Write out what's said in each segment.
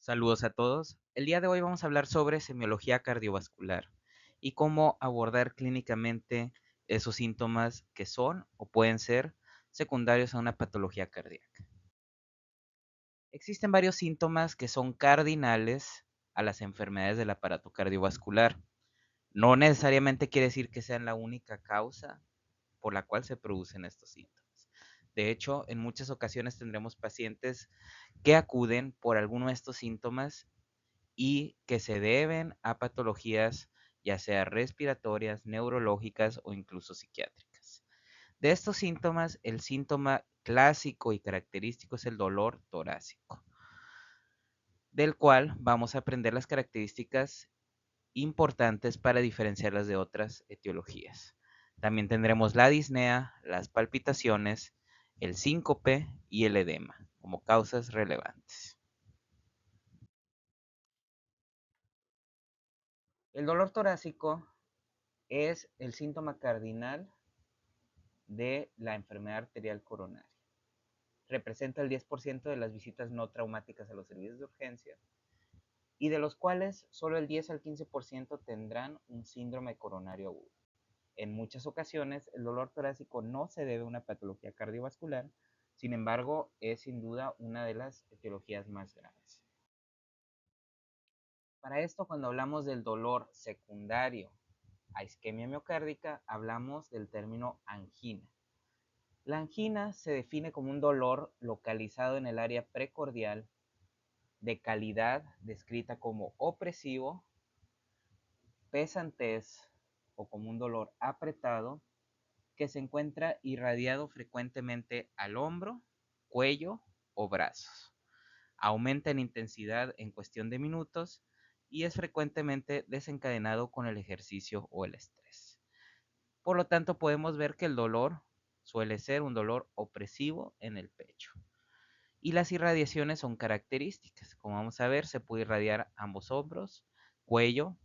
Saludos a todos. El día de hoy vamos a hablar sobre semiología cardiovascular y cómo abordar clínicamente esos síntomas que son o pueden ser secundarios a una patología cardíaca. Existen varios síntomas que son cardinales a las enfermedades del aparato cardiovascular. No necesariamente quiere decir que sean la única causa por la cual se producen estos síntomas. De hecho, en muchas ocasiones tendremos pacientes que acuden por alguno de estos síntomas y que se deben a patologías ya sea respiratorias, neurológicas o incluso psiquiátricas. De estos síntomas, el síntoma clásico y característico es el dolor torácico, del cual vamos a aprender las características importantes para diferenciarlas de otras etiologías. También tendremos la disnea, las palpitaciones, el síncope y el edema como causas relevantes. El dolor torácico es el síntoma cardinal de la enfermedad arterial coronaria. Representa el 10% de las visitas no traumáticas a los servicios de urgencia y de los cuales solo el 10 al 15% tendrán un síndrome coronario agudo. En muchas ocasiones, el dolor torácico no se debe a una patología cardiovascular, sin embargo, es sin duda una de las etiologías más graves. Para esto, cuando hablamos del dolor secundario a isquemia miocárdica, hablamos del término angina. La angina se define como un dolor localizado en el área precordial de calidad descrita como opresivo, pesantez o como un dolor apretado que se encuentra irradiado frecuentemente al hombro, cuello o brazos. Aumenta en intensidad en cuestión de minutos y es frecuentemente desencadenado con el ejercicio o el estrés. Por lo tanto, podemos ver que el dolor suele ser un dolor opresivo en el pecho. Y las irradiaciones son características. Como vamos a ver, se puede irradiar ambos hombros, cuello,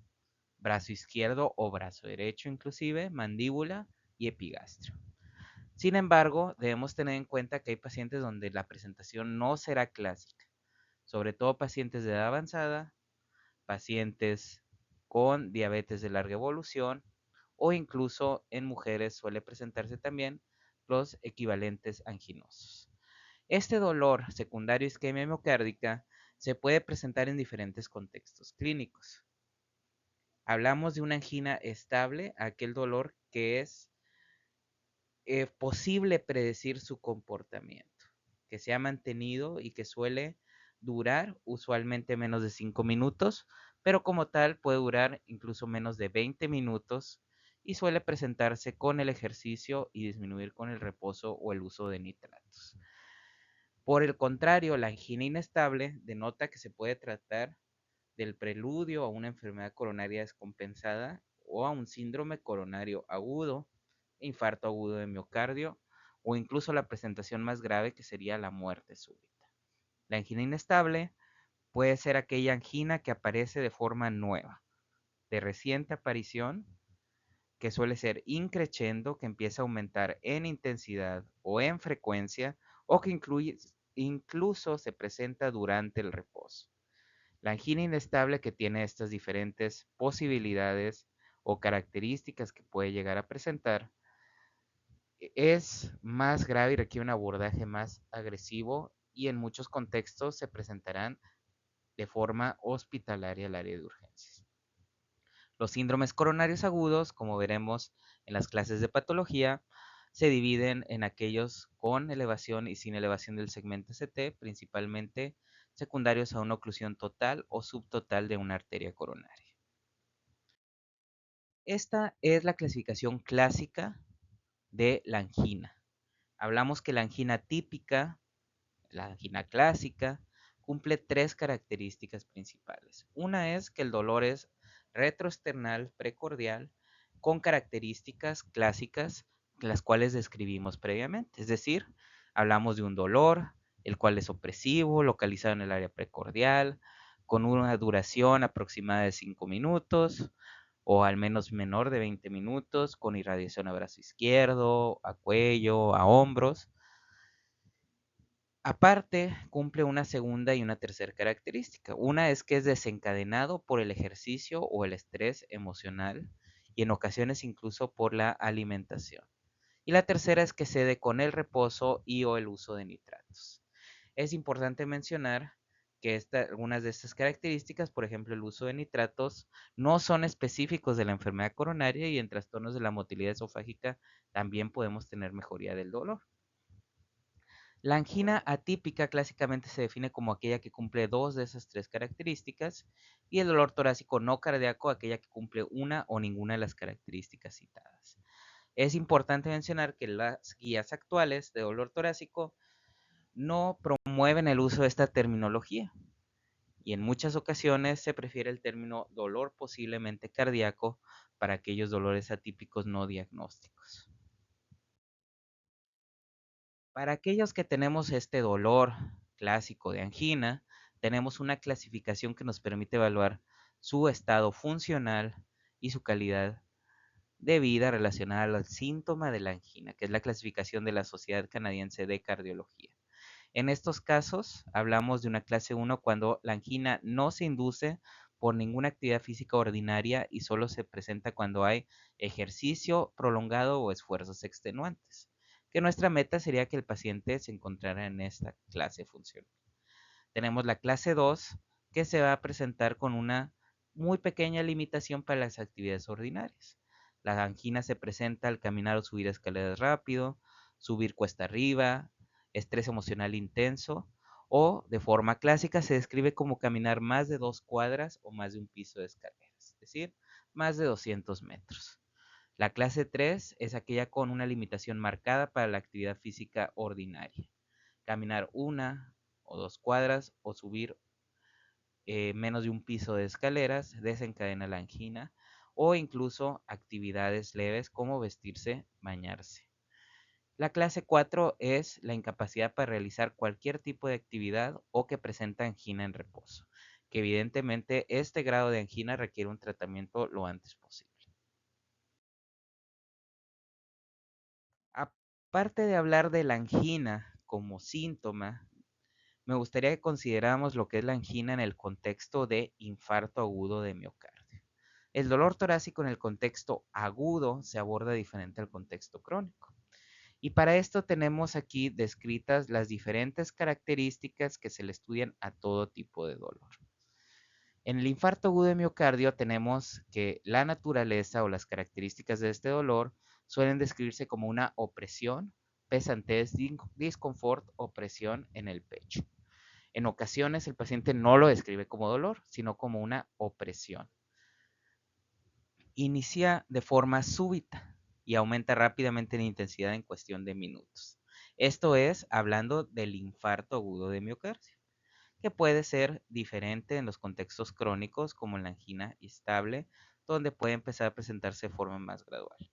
brazo izquierdo o brazo derecho inclusive, mandíbula y epigastrio. Sin embargo, debemos tener en cuenta que hay pacientes donde la presentación no será clásica, sobre todo pacientes de edad avanzada, pacientes con diabetes de larga evolución o incluso en mujeres suele presentarse también los equivalentes anginosos. Este dolor secundario a isquemia miocárdica se puede presentar en diferentes contextos clínicos. Hablamos de una angina estable, aquel dolor que es posible predecir su comportamiento, que se ha mantenido y que suele durar usualmente menos de 5 minutos, pero como tal puede durar incluso menos de 20 minutos y suele presentarse con el ejercicio y disminuir con el reposo o el uso de nitratos. Por el contrario, la angina inestable denota que se puede tratar del preludio a una enfermedad coronaria descompensada o a un síndrome coronario agudo, infarto agudo de miocardio o incluso la presentación más grave que sería la muerte súbita. La angina inestable puede ser aquella angina que aparece de forma nueva, de reciente aparición, que suele ser increciendo, que empieza a aumentar en intensidad o en frecuencia o que incluso se presenta durante el reposo. La angina inestable que tiene estas diferentes posibilidades o características que puede llegar a presentar es más grave y requiere un abordaje más agresivo y en muchos contextos se presentarán de forma hospitalaria al área de urgencias. Los síndromes coronarios agudos, como veremos en las clases de patología, se dividen en aquellos con elevación y sin elevación del segmento ST, principalmente secundarios a una oclusión total o subtotal de una arteria coronaria. Esta es la clasificación clásica de la angina. Hablamos que la angina típica, la angina clásica, cumple tres características principales. Una es que el dolor es retroesternal precordial con características clásicas, las cuales describimos previamente. Es decir, hablamos de un dolor, el cual es opresivo, localizado en el área precordial, con una duración aproximada de 5 minutos o al menos menor de 20 minutos, con irradiación a brazo izquierdo, a cuello, a hombros Aparte, cumple una segunda y una tercera característica. Una es que es desencadenado por el ejercicio o el estrés emocional y en ocasiones incluso por la alimentación. Y la tercera es que cede con el reposo y o el uso de nitratos. Es importante mencionar que algunas de estas características, por ejemplo, el uso de nitratos, no son específicos de la enfermedad coronaria y en trastornos de la motilidad esofágica también podemos tener mejoría del dolor. La angina atípica clásicamente se define como aquella que cumple dos de esas tres características y el dolor torácico no cardíaco aquella que cumple una o ninguna de las características citadas. Es importante mencionar que las guías actuales de dolor torácico no promueven el uso de esta terminología y en muchas ocasiones se prefiere el término dolor posiblemente cardíaco para aquellos dolores atípicos no diagnósticos. Para aquellos que tenemos este dolor clásico de angina, tenemos una clasificación que nos permite evaluar su estado funcional y su calidad de vida relacionada al síntoma de la angina, que es la clasificación de la Sociedad Canadiense de Cardiología. En estos casos, hablamos de una clase 1 cuando la angina no se induce por ninguna actividad física ordinaria y solo se presenta cuando hay ejercicio prolongado o esfuerzos extenuantes, que nuestra meta sería que el paciente se encontrara en esta clase funcional. Tenemos la clase 2 que se va a presentar con una muy pequeña limitación para las actividades ordinarias. La angina se presenta al caminar o subir escaleras rápido, subir cuesta arriba, estrés emocional intenso o de forma clásica se describe como caminar más de 2 cuadras o más de un piso de escaleras, es decir, más de 200 metros. La clase 3 es aquella con una limitación marcada para la actividad física ordinaria. Caminar 1 o 2 cuadras o subir menos de un piso de escaleras desencadena la angina o incluso actividades leves como vestirse, bañarse. La clase 4 es la incapacidad para realizar cualquier tipo de actividad o que presenta angina en reposo, que evidentemente este grado de angina requiere un tratamiento lo antes posible. Aparte de hablar de la angina como síntoma, me gustaría que consideráramos lo que es la angina en el contexto de infarto agudo de miocardio. El dolor torácico en el contexto agudo se aborda diferente al contexto crónico. Y para esto tenemos aquí descritas las diferentes características que se le estudian a todo tipo de dolor. En el infarto agudo de miocardio tenemos que la naturaleza o las características de este dolor suelen describirse como una opresión, pesantez, disconfort o presión en el pecho. En ocasiones el paciente no lo describe como dolor, sino como una opresión. Inicia de forma súbita y aumenta rápidamente en intensidad en cuestión de minutos. Esto es hablando del infarto agudo de miocardio, que puede ser diferente en los contextos crónicos como en la angina estable, donde puede empezar a presentarse de forma más gradual.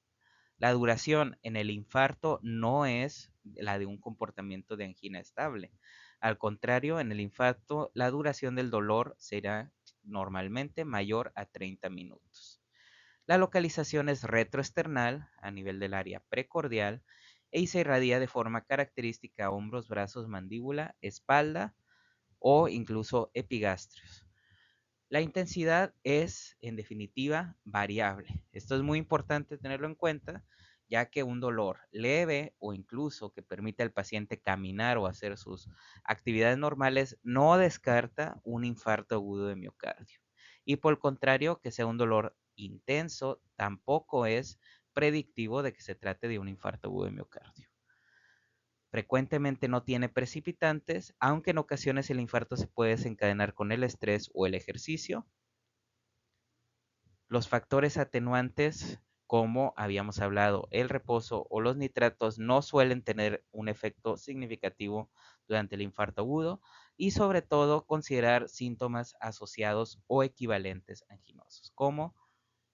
La duración en el infarto no es la de un comportamiento de angina estable. Al contrario, en el infarto la duración del dolor será normalmente mayor a 30 minutos. La localización es retroesternal a nivel del área precordial y se irradia de forma característica a hombros, brazos, mandíbula, espalda o incluso epigastrios. La intensidad es, en definitiva, variable. Esto es muy importante tenerlo en cuenta, ya que un dolor leve o incluso que permite al paciente caminar o hacer sus actividades normales no descarta un infarto agudo de miocardio. Y por el contrario, que sea un dolor intenso tampoco es predictivo de que se trate de un infarto agudo de miocardio. Frecuentemente no tiene precipitantes, aunque en ocasiones el infarto se puede desencadenar con el estrés o el ejercicio. Los factores atenuantes, como habíamos hablado, el reposo o los nitratos no suelen tener un efecto significativo durante el infarto agudo y sobre todo considerar síntomas asociados o equivalentes anginosos, como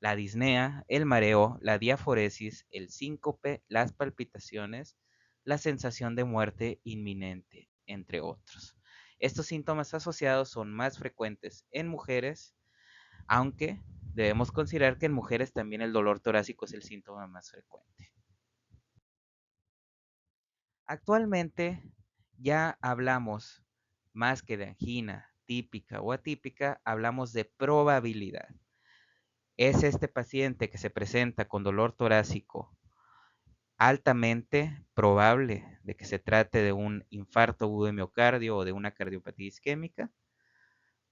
la disnea, el mareo, la diaforesis, el síncope, las palpitaciones, la sensación de muerte inminente, entre otros. Estos síntomas asociados son más frecuentes en mujeres, aunque debemos considerar que en mujeres también el dolor torácico es el síntoma más frecuente. Actualmente ya hablamos más que de angina típica o atípica, hablamos de probabilidad. Es este paciente que se presenta con dolor torácico altamente probable de que se trate de un infarto agudo de miocardio o de una cardiopatía isquémica,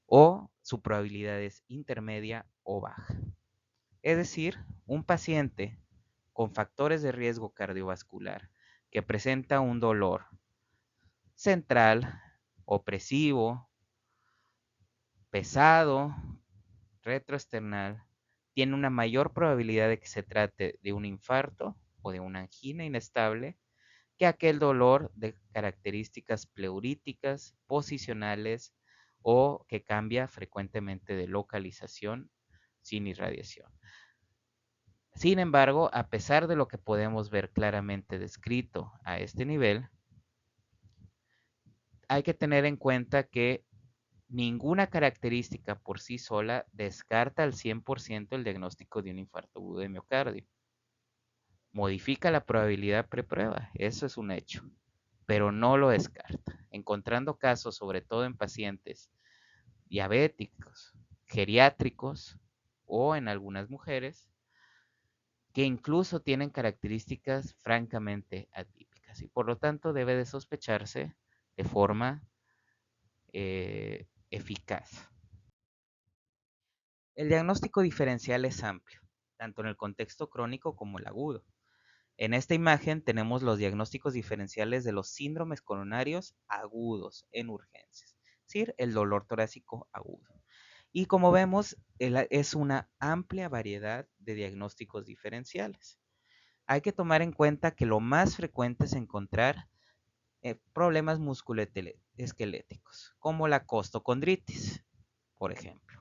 o su probabilidad es intermedia o baja. Es decir, un paciente con factores de riesgo cardiovascular que presenta un dolor central, opresivo, pesado, retroesternal, tiene una mayor probabilidad de que se trate de un infarto o de una angina inestable que aquel dolor de características pleuríticas, posicionales o que cambia frecuentemente de localización sin irradiación. Sin embargo, a pesar de lo que podemos ver claramente descrito a este nivel, hay que tener en cuenta que ninguna característica por sí sola descarta al 100% el diagnóstico de un infarto agudo de miocardio. Modifica la probabilidad preprueba, eso es un hecho, pero no lo descarta, encontrando casos sobre todo en pacientes diabéticos, geriátricos o en algunas mujeres que incluso tienen características francamente atípicas y por lo tanto debe de sospecharse de forma eficaz. El diagnóstico diferencial es amplio, tanto en el contexto crónico como el agudo. En esta imagen tenemos los diagnósticos diferenciales de los síndromes coronarios agudos en urgencias, es decir, el dolor torácico agudo. Y como vemos, es una amplia variedad de diagnósticos diferenciales. Hay que tomar en cuenta que lo más frecuente es encontrar problemas musculoesqueléticos, como la costocondritis, por ejemplo.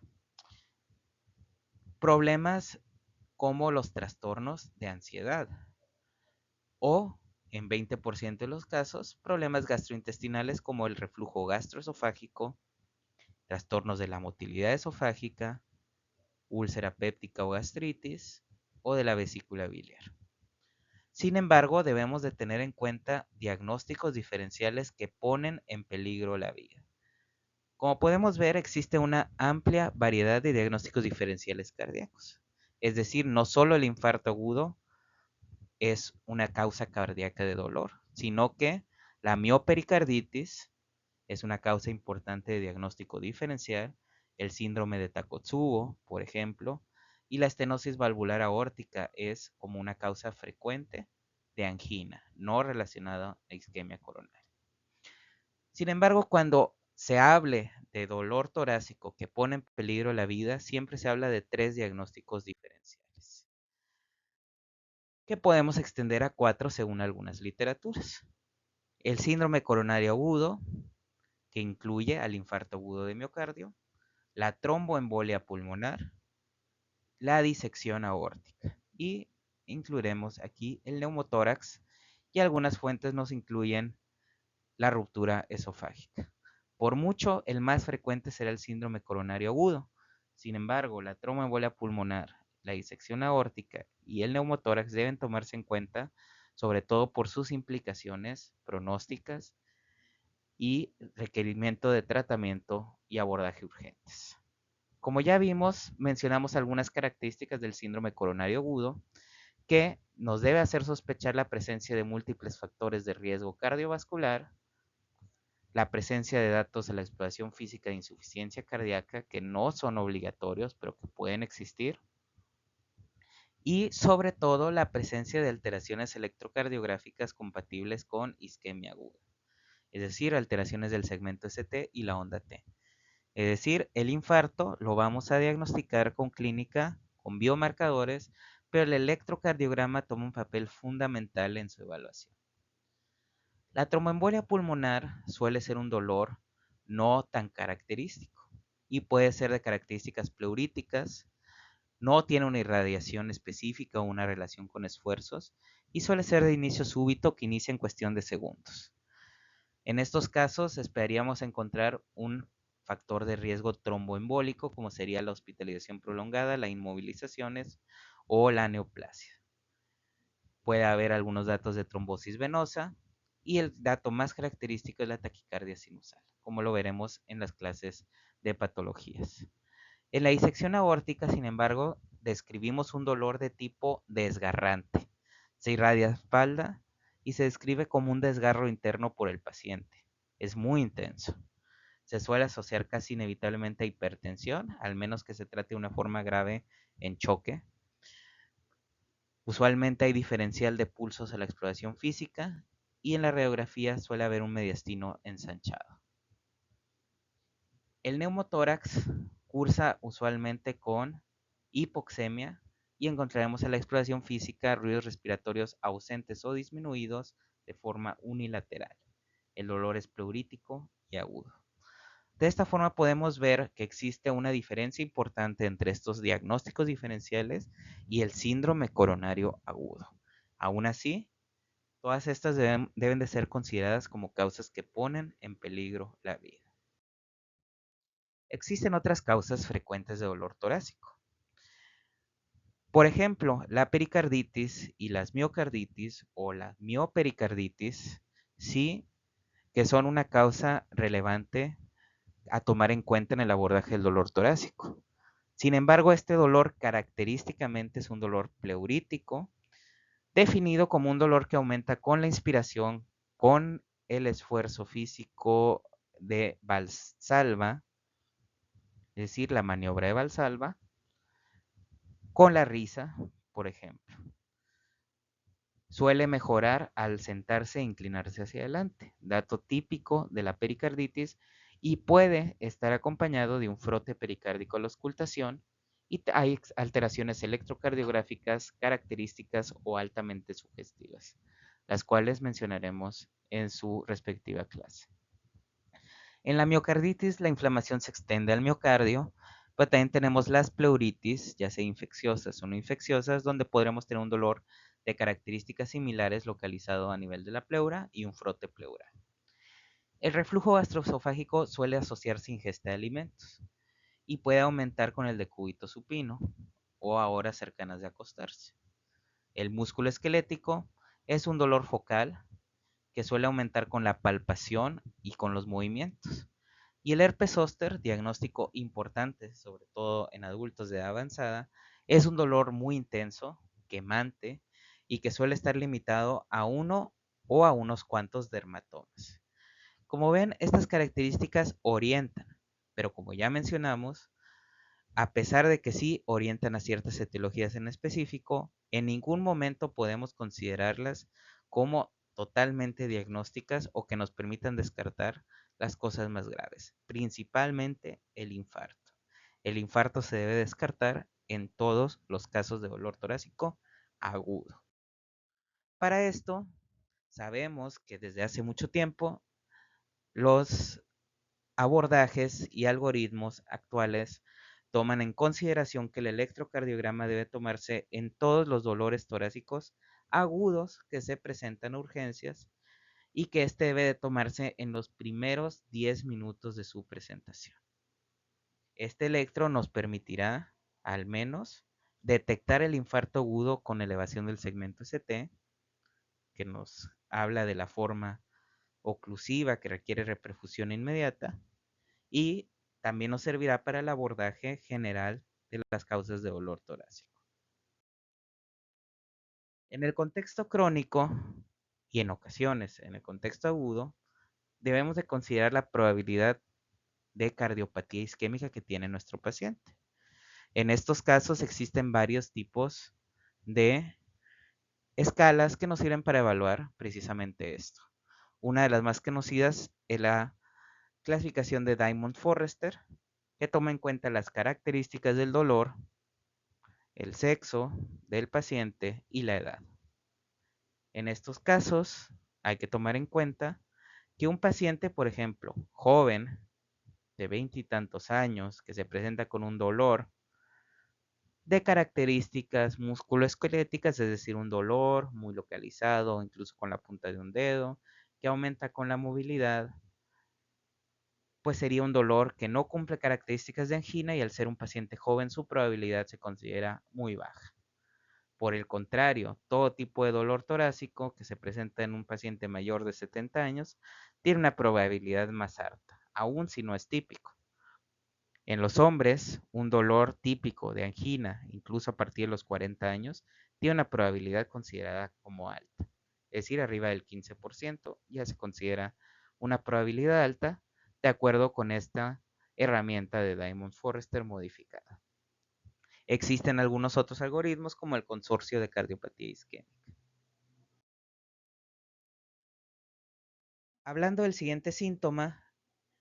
Problemas como los trastornos de ansiedad o, en 20% de los casos, problemas gastrointestinales como el reflujo gastroesofágico, trastornos de la motilidad esofágica, úlcera péptica o gastritis o de la vesícula biliar. Sin embargo, debemos de tener en cuenta diagnósticos diferenciales que ponen en peligro la vida. Como podemos ver, existe una amplia variedad de diagnósticos diferenciales cardíacos. Es decir, no solo el infarto agudo es una causa cardíaca de dolor, sino que la miopericarditis es una causa importante de diagnóstico diferencial, el síndrome de Takotsubo, por ejemplo, y la estenosis valvular aórtica es como una causa frecuente de angina, no relacionada a isquemia coronaria. Sin embargo, cuando se hable de dolor torácico que pone en peligro la vida, siempre se habla de 3 diagnósticos diferenciales, que podemos extender a 4 según algunas literaturas. El síndrome coronario agudo, que incluye al infarto agudo de miocardio, la tromboembolia pulmonar, la disección aórtica y incluiremos aquí el neumotórax y algunas fuentes nos incluyen la ruptura esofágica. Por mucho, el más frecuente será el síndrome coronario agudo. Sin embargo, la tromboembolia pulmonar, la disección aórtica y el neumotórax deben tomarse en cuenta, sobre todo por sus implicaciones pronósticas y requerimiento de tratamiento y abordaje urgentes. Como ya vimos, mencionamos algunas características del síndrome coronario agudo que nos debe hacer sospechar la presencia de múltiples factores de riesgo cardiovascular, la presencia de datos de la exploración física de insuficiencia cardíaca que no son obligatorios, pero que pueden existir, y sobre todo la presencia de alteraciones electrocardiográficas compatibles con isquemia aguda, es decir, alteraciones del segmento ST y la onda T. Es decir, el infarto lo vamos a diagnosticar con clínica, con biomarcadores, pero el electrocardiograma toma un papel fundamental en su evaluación. La tromboembolia pulmonar suele ser un dolor no tan característico y puede ser de características pleuríticas, no tiene una irradiación específica o una relación con esfuerzos y suele ser de inicio súbito que inicia en cuestión de segundos. En estos casos esperaríamos encontrar un factor de riesgo tromboembólico como sería la hospitalización prolongada, las inmovilizaciones o la neoplasia. Puede haber algunos datos de trombosis venosa y el dato más característico es la taquicardia sinusal, como lo veremos en las clases de patologías. En la disección aórtica, sin embargo, describimos un dolor de tipo desgarrante. Se irradia espalda y se describe como un desgarro interno por el paciente. Es muy intenso. Se suele asociar casi inevitablemente a hipertensión, al menos que se trate de una forma grave en choque. Usualmente hay diferencial de pulsos a la exploración física y en la radiografía suele haber un mediastino ensanchado. El neumotórax cursa usualmente con hipoxemia y encontraremos en la exploración física ruidos respiratorios ausentes o disminuidos de forma unilateral. El dolor es pleurítico y agudo. De esta forma podemos ver que existe una diferencia importante entre estos diagnósticos diferenciales y el síndrome coronario agudo. Aún así, todas estas deben de ser consideradas como causas que ponen en peligro la vida. Existen otras causas frecuentes de dolor torácico. Por ejemplo, la pericarditis y las miocarditis o la miopericarditis, sí que son una causa relevante a tomar en cuenta en el abordaje del dolor torácico. Sin embargo, este dolor característicamente es un dolor pleurítico, definido como un dolor que aumenta con la inspiración, con el esfuerzo físico de Valsalva, es decir, la maniobra de Valsalva, con la risa, por ejemplo. Suele mejorar al sentarse e inclinarse hacia adelante, dato típico de la pericarditis, y puede estar acompañado de un frote pericárdico a la auscultación y hay alteraciones electrocardiográficas características o altamente sugestivas, las cuales mencionaremos en su respectiva clase. En la miocarditis, la inflamación se extiende al miocardio, pero también tenemos las pleuritis, ya sea infecciosas o no infecciosas, donde podremos tener un dolor de características similares localizado a nivel de la pleura y un frote pleural. El reflujo gastroesofágico suele asociarse a ingesta de alimentos y puede aumentar con el decúbito supino o a horas cercanas de acostarse. El músculo esquelético es un dolor focal que suele aumentar con la palpación y con los movimientos. Y el herpes zóster, diagnóstico importante, sobre todo en adultos de edad avanzada, es un dolor muy intenso, quemante y que suele estar limitado a uno o a unos cuantos dermatomas. Como ven, estas características orientan, pero como ya mencionamos, a pesar de que sí orientan a ciertas etiologías en específico, en ningún momento podemos considerarlas como totalmente diagnósticas o que nos permitan descartar las cosas más graves, principalmente el infarto. El infarto se debe descartar en todos los casos de dolor torácico agudo. Para esto, sabemos que desde hace mucho tiempo los abordajes y algoritmos actuales toman en consideración que el electrocardiograma debe tomarse en todos los dolores torácicos agudos que se presentan en urgencias y que este debe de tomarse en los primeros 10 minutos de su presentación. Este electro nos permitirá, al menos, detectar el infarto agudo con elevación del segmento ST, que nos habla de la forma oclusiva que requiere reperfusión inmediata, y también nos servirá para el abordaje general de las causas de dolor torácico. En el contexto crónico y en ocasiones en el contexto agudo, debemos de considerar la probabilidad de cardiopatía isquémica que tiene nuestro paciente. En estos casos existen varios tipos de escalas que nos sirven para evaluar precisamente esto. Una de las más conocidas es la clasificación de Diamond-Forrester, que toma en cuenta las características del dolor, el sexo del paciente y la edad. En estos casos hay que tomar en cuenta que un paciente, por ejemplo, joven, de 20 y tantos años, que se presenta con un dolor de características musculoesqueléticas, es decir, un dolor muy localizado, incluso con la punta de un dedo, que aumenta con la movilidad, pues sería un dolor que no cumple características de angina y al ser un paciente joven su probabilidad se considera muy baja. Por el contrario, todo tipo de dolor torácico que se presenta en un paciente mayor de 70 años tiene una probabilidad más alta, aun si no es típico. En los hombres, un dolor típico de angina, incluso a partir de los 40 años, tiene una probabilidad considerada como alta, es decir, arriba del 15%, ya se considera una probabilidad alta de acuerdo con esta herramienta de Diamond-Forrester modificada. Existen algunos otros algoritmos como el consorcio de cardiopatía isquémica. Hablando del siguiente síntoma,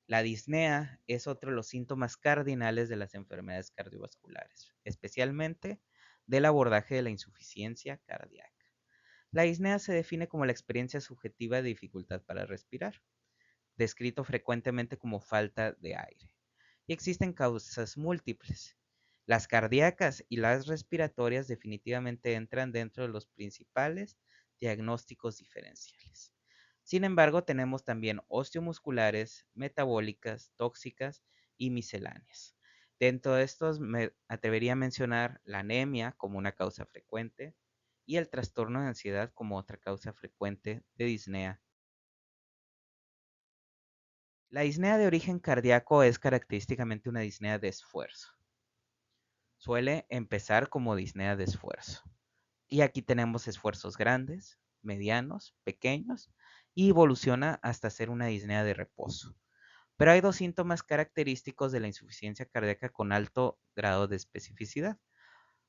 la disnea es otro de los síntomas cardinales de las enfermedades cardiovasculares, especialmente del abordaje de la insuficiencia cardíaca. La disnea se define como la experiencia subjetiva de dificultad para respirar, descrito frecuentemente como falta de aire. Y existen causas múltiples. Las cardíacas y las respiratorias definitivamente entran dentro de los principales diagnósticos diferenciales. Sin embargo, tenemos también osteomusculares, metabólicas, tóxicas y misceláneas. Dentro de estos me atrevería a mencionar la anemia como una causa frecuente y el trastorno de ansiedad como otra causa frecuente de disnea. La disnea de origen cardíaco es característicamente una disnea de esfuerzo. Suele empezar como disnea de esfuerzo. Y aquí tenemos esfuerzos grandes, medianos, pequeños y evoluciona hasta ser una disnea de reposo. Pero hay dos síntomas característicos de la insuficiencia cardíaca con alto grado de especificidad.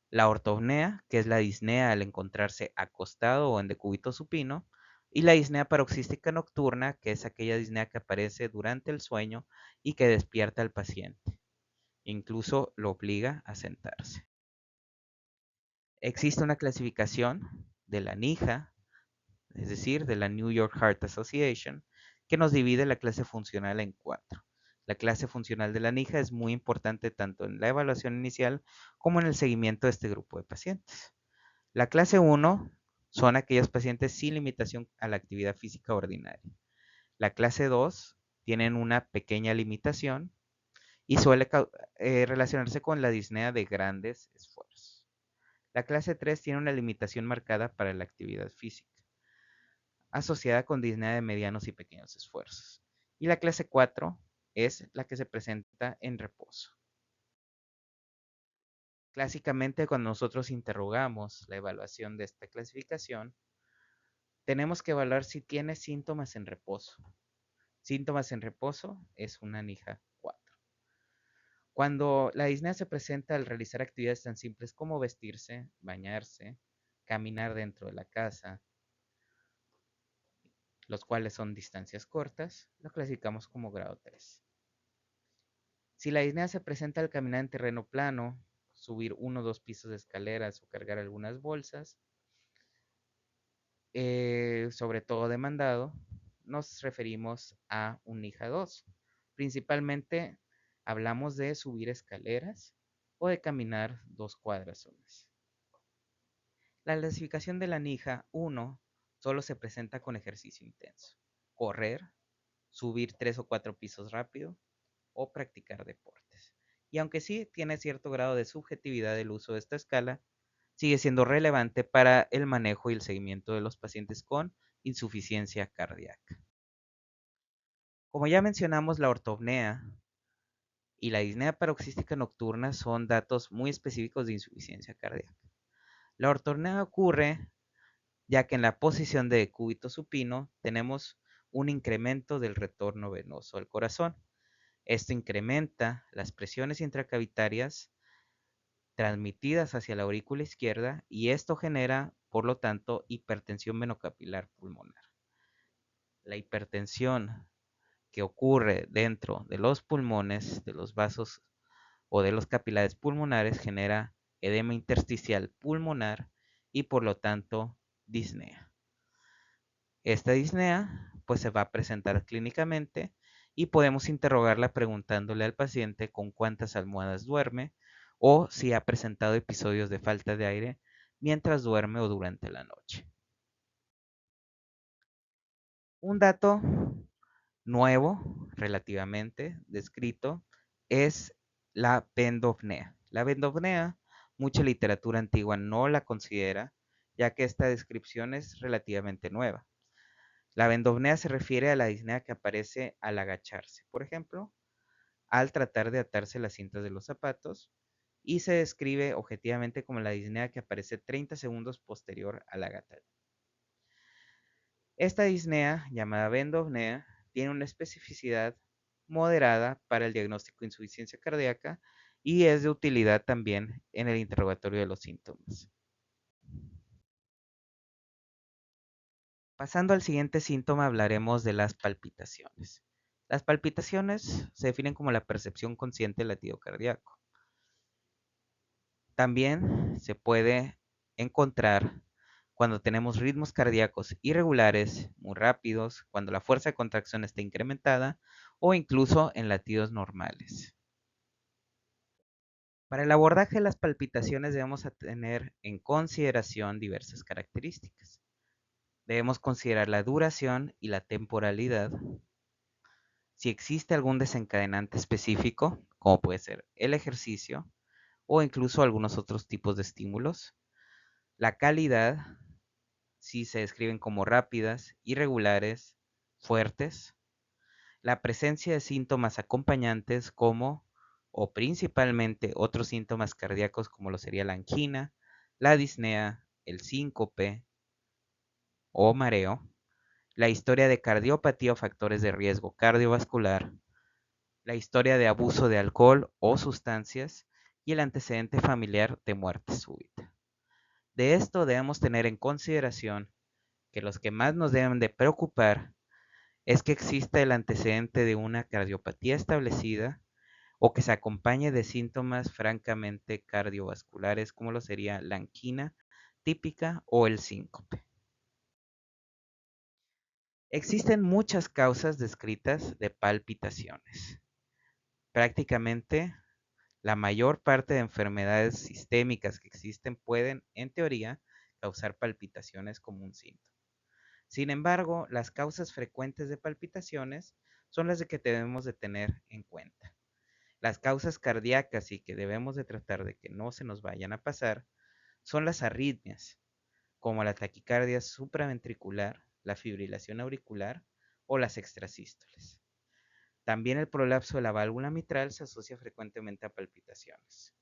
La ortopnea, que es la disnea al encontrarse acostado o en decúbito supino, y la disnea paroxística nocturna, que es aquella disnea que aparece durante el sueño y que despierta al paciente. Incluso lo obliga a sentarse. Existe una clasificación de la NIHA, es decir, de la New York Heart Association, que nos divide la clase funcional en cuatro. La clase funcional de la NIHA es muy importante tanto en la evaluación inicial como en el seguimiento de este grupo de pacientes. La clase 1 son aquellos pacientes sin limitación a la actividad física ordinaria. La clase 2 tienen una pequeña limitación y suele relacionarse con la disnea de grandes esfuerzos. La clase 3 tiene una limitación marcada para la actividad física, asociada con disnea de medianos y pequeños esfuerzos. Y la clase 4 es la que se presenta en reposo. Clásicamente, cuando nosotros interrogamos la evaluación de esta clasificación, tenemos que evaluar si tiene síntomas en reposo. Síntomas en reposo es una NIHA 4. Cuando la disnea se presenta al realizar actividades tan simples como vestirse, bañarse, caminar dentro de la casa, los cuales son distancias cortas, lo clasificamos como grado 3. Si la disnea se presenta al caminar en terreno plano, subir 1 o 2 pisos de escaleras o cargar algunas bolsas, sobre todo demandado, nos referimos a un NIHA 2. Principalmente hablamos de subir escaleras o de caminar 2 cuadras o más. La clasificación de la NIHA 1 solo se presenta con ejercicio intenso, correr, subir 3 o 4 pisos rápido o practicar deportes. Y aunque sí tiene cierto grado de subjetividad el uso de esta escala, sigue siendo relevante para el manejo y el seguimiento de los pacientes con insuficiencia cardíaca. Como ya mencionamos, la ortopnea y la disnea paroxística nocturna son datos muy específicos de insuficiencia cardíaca. La ortopnea ocurre ya que en la posición de decúbito supino tenemos un incremento del retorno venoso al corazón. Esto incrementa las presiones intracavitarias transmitidas hacia la aurícula izquierda y esto genera, por lo tanto, hipertensión venocapilar pulmonar. La hipertensión que ocurre dentro de los pulmones, de los vasos o de los capilares pulmonares genera edema intersticial pulmonar y por lo tanto disnea. Esta disnea pues se va a presentar clínicamente y podemos interrogarla preguntándole al paciente con cuántas almohadas duerme o si ha presentado episodios de falta de aire mientras duerme o durante la noche. Un dato nuevo, relativamente descrito, es la bendopnea. La bendopnea mucha literatura antigua no la considera, ya que esta descripción es relativamente nueva. La vendopnea se refiere a la disnea que aparece al agacharse, por ejemplo, al tratar de atarse las cintas de los zapatos, y se describe objetivamente como la disnea que aparece 30 segundos posterior a la gata. Esta disnea, llamada vendopnea, tiene una especificidad moderada para el diagnóstico de insuficiencia cardíaca y es de utilidad también en el interrogatorio de los síntomas. Pasando al siguiente síntoma, hablaremos de las palpitaciones. Las palpitaciones se definen como la percepción consciente del latido cardíaco. También se puede encontrar cuando tenemos ritmos cardíacos irregulares, muy rápidos, cuando la fuerza de contracción está incrementada o incluso en latidos normales. Para el abordaje de las palpitaciones debemos tener en consideración diversas características. Debemos considerar la duración y la temporalidad, si existe algún desencadenante específico, como puede ser el ejercicio o incluso algunos otros tipos de estímulos, la calidad, si se describen como rápidas, irregulares, fuertes, la presencia de síntomas acompañantes como o principalmente otros síntomas cardíacos como lo sería la angina, la disnea, el síncope o mareo, la historia de cardiopatía o factores de riesgo cardiovascular, la historia de abuso de alcohol o sustancias y el antecedente familiar de muerte súbita. De esto debemos tener en consideración que los que más nos deben de preocupar es que exista el antecedente de una cardiopatía establecida o que se acompañe de síntomas francamente cardiovasculares como lo sería la angina típica o el síncope. Existen muchas causas descritas de palpitaciones. Prácticamente la mayor parte de enfermedades sistémicas que existen pueden, en teoría, causar palpitaciones como un síntoma. Sin embargo, las causas frecuentes de palpitaciones son las de que debemos de tener en cuenta. Las causas cardíacas y que debemos de tratar de que no se nos vayan a pasar son las arritmias, como la taquicardia supraventricular, la fibrilación auricular o las extrasístoles. También el prolapso de la válvula mitral se asocia frecuentemente a palpitaciones.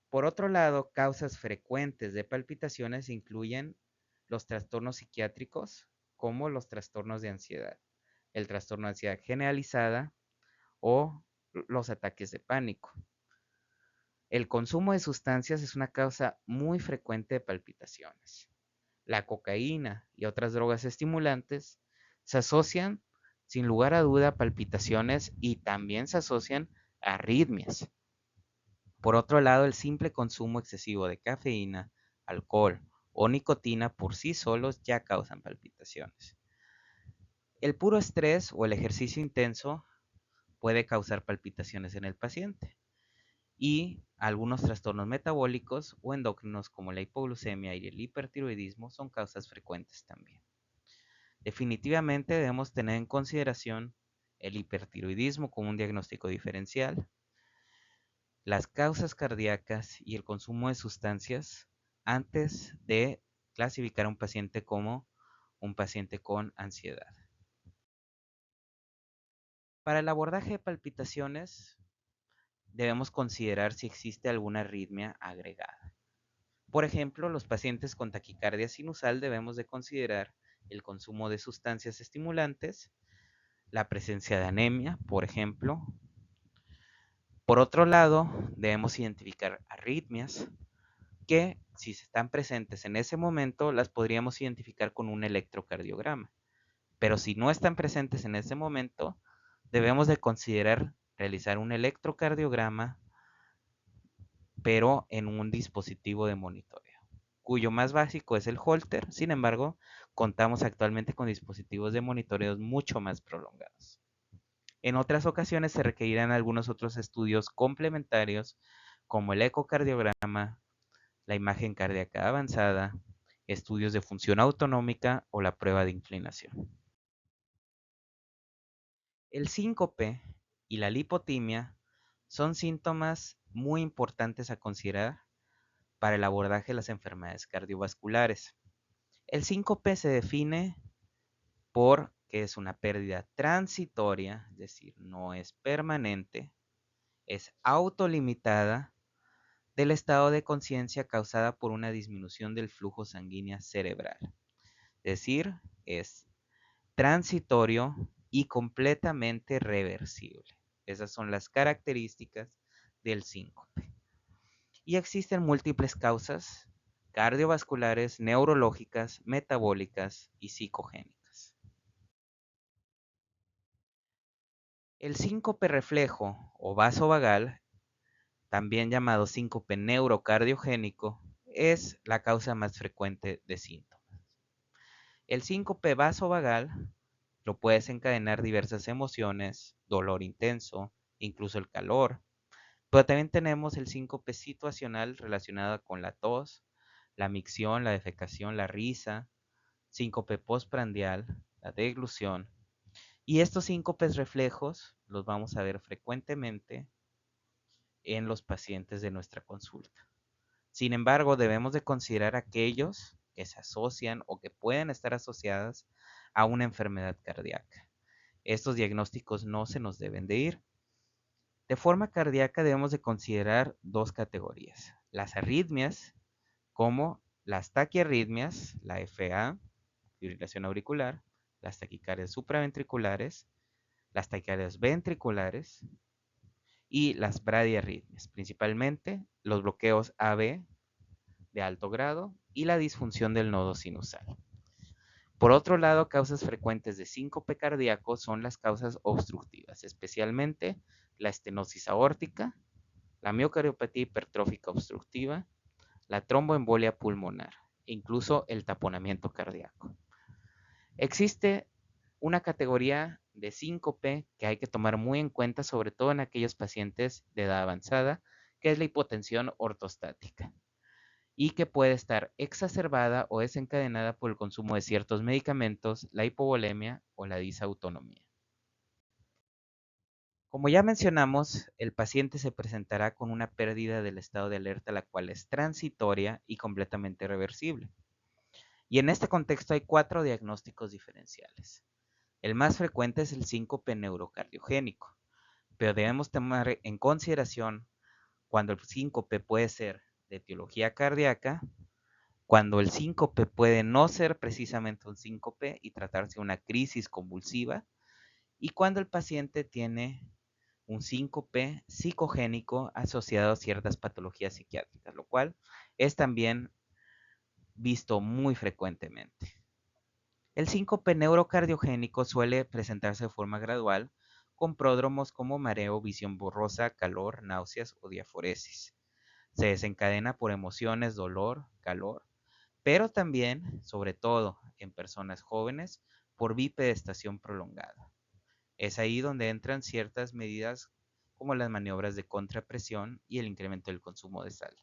Por otro lado, causas frecuentes de palpitaciones incluyen los trastornos psiquiátricos como los trastornos de ansiedad, el trastorno de ansiedad generalizada o los ataques de pánico. El consumo de sustancias es una causa muy frecuente de palpitaciones. La cocaína y otras drogas estimulantes se asocian sin lugar a duda a palpitaciones y también se asocian a arritmias. Por otro lado, el simple consumo excesivo de cafeína, alcohol o nicotina por sí solos ya causan palpitaciones. El puro estrés o el ejercicio intenso puede causar palpitaciones en el paciente y algunos trastornos metabólicos o endocrinos como la hipoglucemia y el hipertiroidismo son causas frecuentes también. Definitivamente debemos tener en consideración el hipertiroidismo como un diagnóstico diferencial, las causas cardíacas y el consumo de sustancias antes de clasificar a un paciente como un paciente con ansiedad. Para el abordaje de palpitaciones, debemos considerar si existe alguna arritmia agregada. Por ejemplo, los pacientes con taquicardia sinusal debemos de considerar el consumo de sustancias estimulantes, la presencia de anemia, por ejemplo. Por otro lado, debemos identificar arritmias que, si están presentes en ese momento, las podríamos identificar con un electrocardiograma. Pero si no están presentes en ese momento, debemos de considerar realizar un electrocardiograma, pero en un dispositivo de monitoreo, cuyo más básico es el Holter. Sin embargo, contamos actualmente con dispositivos de monitoreo mucho más prolongados. En otras ocasiones se requerirán algunos otros estudios complementarios como el ecocardiograma, la imagen cardíaca avanzada, estudios de función autonómica o la prueba de inclinación. El síncope y la lipotimia son síntomas muy importantes a considerar para el abordaje de las enfermedades cardiovasculares. El síncope se define por que es una pérdida transitoria, es decir, no es permanente, es autolimitada del estado de conciencia causada por una disminución del flujo sanguíneo cerebral. Es decir, es transitorio y completamente reversible. Esas son las características del síncope. Y existen múltiples causas cardiovasculares, neurológicas, metabólicas y psicogénicas. El síncope reflejo o vasovagal, también llamado síncope neurocardiogénico, es la causa más frecuente de síntomas. El síncope vasovagal lo puede desencadenar diversas emociones, dolor intenso, incluso el calor, pero también tenemos el síncope situacional relacionado con la tos, la micción, la defecación, la risa, síncope postprandial, la deglución. Y estos síncopes reflejos los vamos a ver frecuentemente en los pacientes de nuestra consulta. Sin embargo, debemos de considerar aquellos que se asocian o que pueden estar asociadas a una enfermedad cardíaca. Estos diagnósticos no se nos deben de ir. De forma cardíaca debemos de considerar dos categorías: las arritmias, como las taquiarritmias, la FA, fibrilación auricular, las taquicardias supraventriculares, las taquicardias ventriculares y las bradiarritmias, principalmente los bloqueos AB de alto grado y la disfunción del nodo sinusal. Por otro lado, causas frecuentes de síncope cardíaco son las causas obstructivas, especialmente la estenosis aórtica, la miocardiopatía hipertrófica obstructiva, la tromboembolia pulmonar e incluso el taponamiento cardíaco. Existe una categoría de síncope que hay que tomar muy en cuenta, sobre todo en aquellos pacientes de edad avanzada, que es la hipotensión ortostática y que puede estar exacerbada o desencadenada por el consumo de ciertos medicamentos, la hipovolemia o la disautonomía. Como ya mencionamos, el paciente se presentará con una pérdida del estado de alerta, la cual es transitoria y completamente reversible. Y en este contexto hay 4 diagnósticos diferenciales. El más frecuente es el síncope neurocardiogénico, pero debemos tomar en consideración cuando el síncope puede ser de etiología cardíaca, cuando el síncope puede no ser precisamente un síncope y tratarse de una crisis convulsiva, y cuando el paciente tiene un síncope psicogénico asociado a ciertas patologías psiquiátricas, lo cual es también visto muy frecuentemente. El síncope neurocardiogénico suele presentarse de forma gradual, con pródromos como mareo, visión borrosa, calor, náuseas o diaforesis. Se desencadena por emociones, dolor, calor, pero también, sobre todo en personas jóvenes, por bipedestación prolongada. Es ahí donde entran ciertas medidas como las maniobras de contrapresión y el incremento del consumo de sal.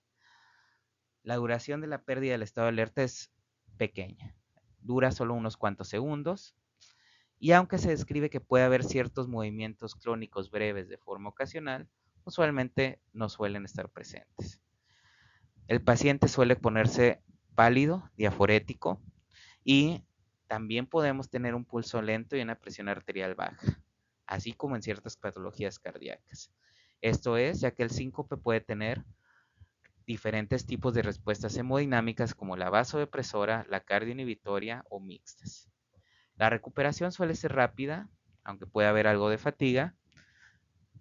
La duración de la pérdida del estado de alerta es pequeña, dura solo unos cuantos segundos, y aunque se describe que puede haber ciertos movimientos clónicos breves de forma ocasional, usualmente no suelen estar presentes. El paciente suele ponerse pálido, diaforético, y también podemos tener un pulso lento y una presión arterial baja, así como en ciertas patologías cardíacas. Esto es, ya que el síncope puede tener diferentes tipos de respuestas hemodinámicas como la vasodepresora, la cardioinhibitoria o mixtas. La recuperación suele ser rápida, aunque puede haber algo de fatiga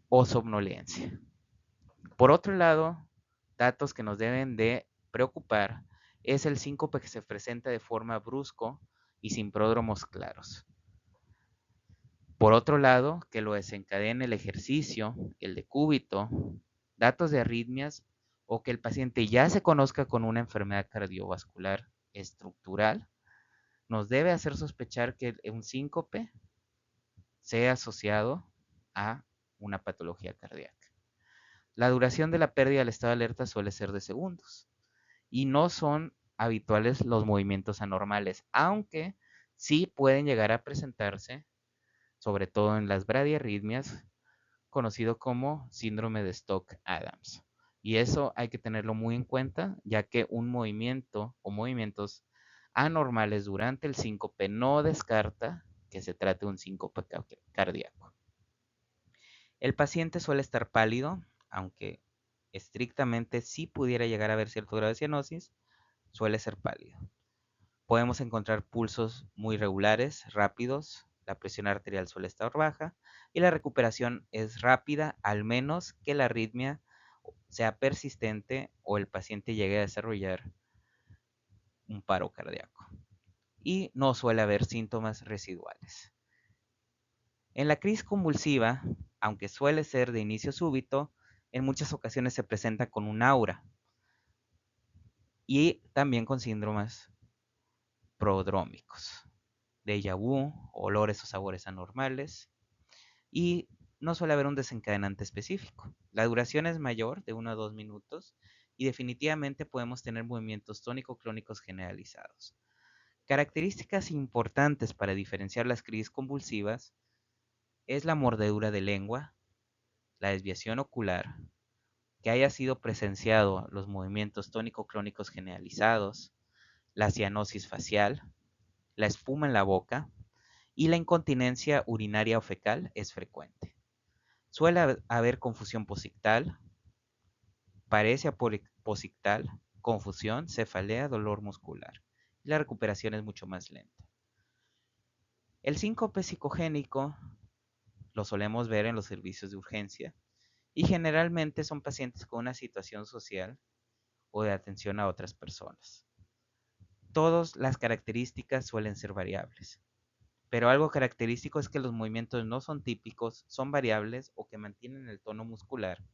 o somnolencia. Por otro lado, datos que nos deben de preocupar es el síncope que se presenta de forma brusco y sin pródromos claros. Por otro lado, que lo desencadene el ejercicio, el decúbito, datos de arritmias o que el paciente ya se conozca con una enfermedad cardiovascular estructural, nos debe hacer sospechar que un síncope sea asociado a una patología cardíaca. La duración de la pérdida del estado de alerta suele ser de segundos y no son habituales los movimientos anormales, aunque sí pueden llegar a presentarse, sobre todo en las bradiarritmias, conocido como síndrome de Stock-Adams. Y eso hay que tenerlo muy en cuenta, ya que un movimiento o movimientos anormales durante el síncope no descarta que se trate de un síncope cardíaco. El paciente suele estar pálido, aunque estrictamente sí pudiera llegar a haber cierto grado de cianosis, suele ser pálido. Podemos encontrar pulsos muy regulares, rápidos, la presión arterial suele estar baja y la recuperación es rápida, al menos que la arritmia sea persistente o el paciente llegue a desarrollar un paro cardíaco. Y no suele haber síntomas residuales. En la crisis convulsiva, aunque suele ser de inicio súbito, en muchas ocasiones se presenta con un aura y también con síndromes prodrómicos, déjà vu, olores o sabores anormales, y no suele haber un desencadenante específico. La duración es mayor, de 1 a 2 minutos, y definitivamente podemos tener movimientos tónico-clónicos generalizados. Características importantes para diferenciar las crisis convulsivas es la mordedura de lengua, la desviación ocular, que haya sido presenciado los movimientos tónico-clónicos generalizados, la cianosis facial, la espuma en la boca y la incontinencia urinaria o fecal es frecuente. Suele haber confusión posictal, paresia posictal, confusión, cefalea, dolor muscular. Y la recuperación es mucho más lenta. El síncope psicogénico lo solemos ver en los servicios de urgencia y generalmente son pacientes con una situación social o de atención a otras personas. Todas las características suelen ser variables, pero algo característico es que los movimientos no son típicos, son variables o que mantienen el tono muscular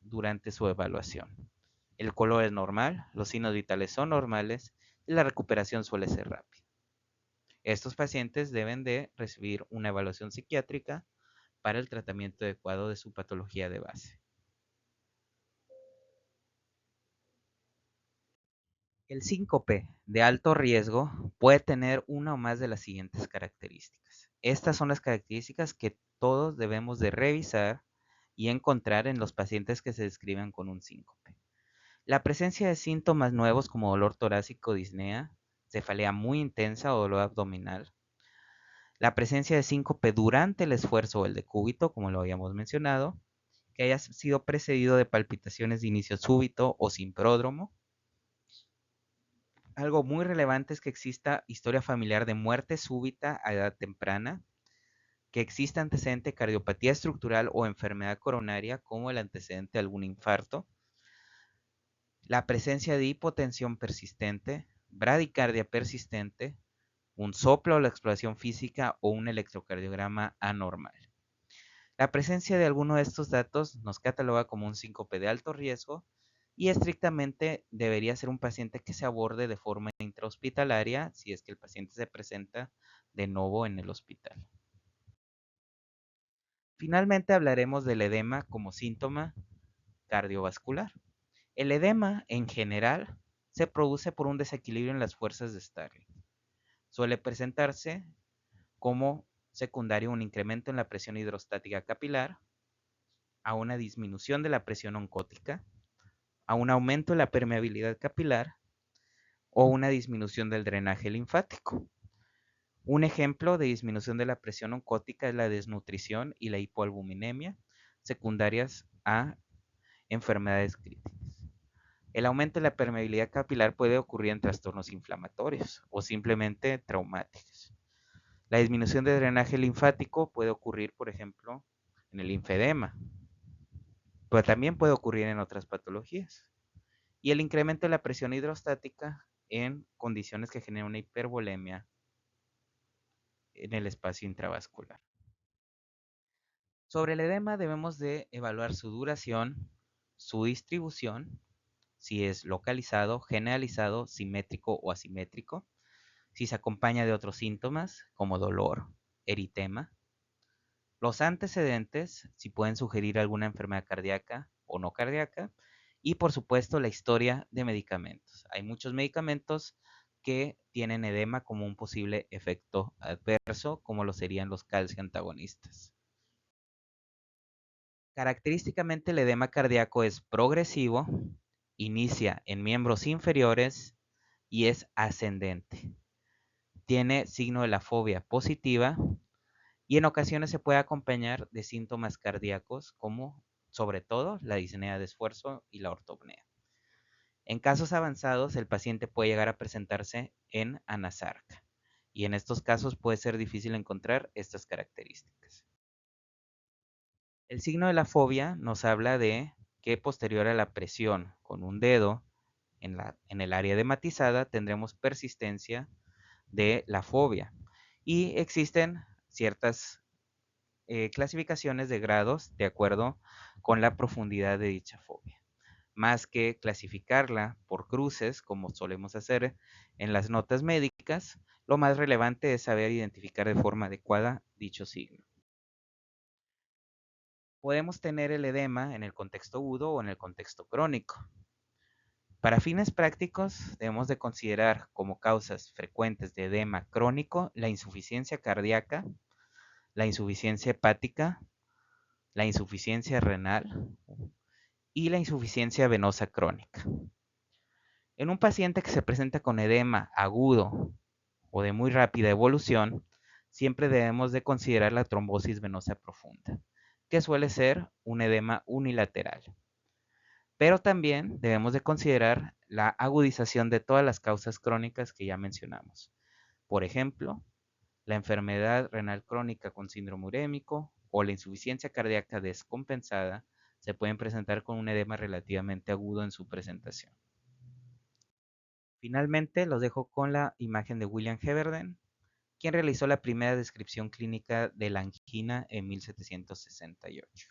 durante su evaluación. El color es normal, los signos vitales son normales y la recuperación suele ser rápida. Estos pacientes deben de recibir una evaluación psiquiátrica para el tratamiento adecuado de su patología de base. El síncope de alto riesgo puede tener una o más de las siguientes características. Estas son las características que todos debemos de revisar y encontrar en los pacientes que se describen con un síncope. La presencia de síntomas nuevos como dolor torácico, disnea, cefalea muy intensa o dolor abdominal. La presencia de síncope durante el esfuerzo o el decúbito, como lo habíamos mencionado, que haya sido precedido de palpitaciones de inicio súbito o sin pródromo. Algo muy relevante es que exista historia familiar de muerte súbita a edad temprana, que exista antecedente de cardiopatía estructural o enfermedad coronaria como el antecedente de algún infarto, la presencia de hipotensión persistente, bradicardia persistente, un soplo o la exploración física o un electrocardiograma anormal. La presencia de alguno de estos datos nos cataloga como un síncope de alto riesgo y estrictamente debería ser un paciente que se aborde de forma intrahospitalaria si es que el paciente se presenta de nuevo en el hospital. Finalmente hablaremos del edema como síntoma cardiovascular. El edema en general se produce por un desequilibrio en las fuerzas de Starling. Suele presentarse como secundario un incremento en la presión hidrostática capilar, a una disminución de la presión oncótica, a un aumento en la permeabilidad capilar o una disminución del drenaje linfático. Un ejemplo de disminución de la presión oncótica es la desnutrición y la hipoalbuminemia, secundarias a enfermedades críticas. El aumento de la permeabilidad capilar puede ocurrir en trastornos inflamatorios o simplemente traumáticos. La disminución de drenaje linfático puede ocurrir, por ejemplo, en el linfedema, pero también puede ocurrir en otras patologías. Y el incremento de la presión hidrostática en condiciones que generan una hipervolemia en el espacio intravascular. Sobre el edema debemos de evaluar su duración, su distribución, si es localizado, generalizado, simétrico o asimétrico, si se acompaña de otros síntomas como dolor, eritema, los antecedentes, si pueden sugerir alguna enfermedad cardíaca o no cardíaca, y por supuesto la historia de medicamentos. Hay muchos medicamentos que tienen edema como un posible efecto adverso, como lo serían los calcio antagonistas. Característicamente el edema cardíaco es progresivo, inicia en miembros inferiores y es ascendente. Tiene signo de la fobia positiva y en ocasiones se puede acompañar de síntomas cardíacos como sobre todo la disnea de esfuerzo y la ortopnea. En casos avanzados, el paciente puede llegar a presentarse en anasarca y en estos casos puede ser difícil encontrar estas características. El signo de la fobia nos habla de que posterior a la presión con un dedo en el área edematizada tendremos persistencia de la fobia y existen ciertas clasificaciones de grados de acuerdo con la profundidad de dicha fobia. Más que clasificarla por cruces, como solemos hacer en las notas médicas, lo más relevante es saber identificar de forma adecuada dicho signo. Podemos tener el edema en el contexto agudo o en el contexto crónico. Para fines prácticos, debemos de considerar como causas frecuentes de edema crónico la insuficiencia cardíaca, la insuficiencia hepática, la insuficiencia renal y la insuficiencia venosa crónica. En un paciente que se presenta con edema agudo o de muy rápida evolución, siempre debemos de considerar la trombosis venosa profunda, que suele ser un edema unilateral. Pero también debemos de considerar la agudización de todas las causas crónicas que ya mencionamos. Por ejemplo, la enfermedad renal crónica con síndrome urémico o la insuficiencia cardíaca descompensada se pueden presentar con un edema relativamente agudo en su presentación. Finalmente, los dejo con la imagen de William Heberden, quien realizó la primera descripción clínica de la angina en 1768.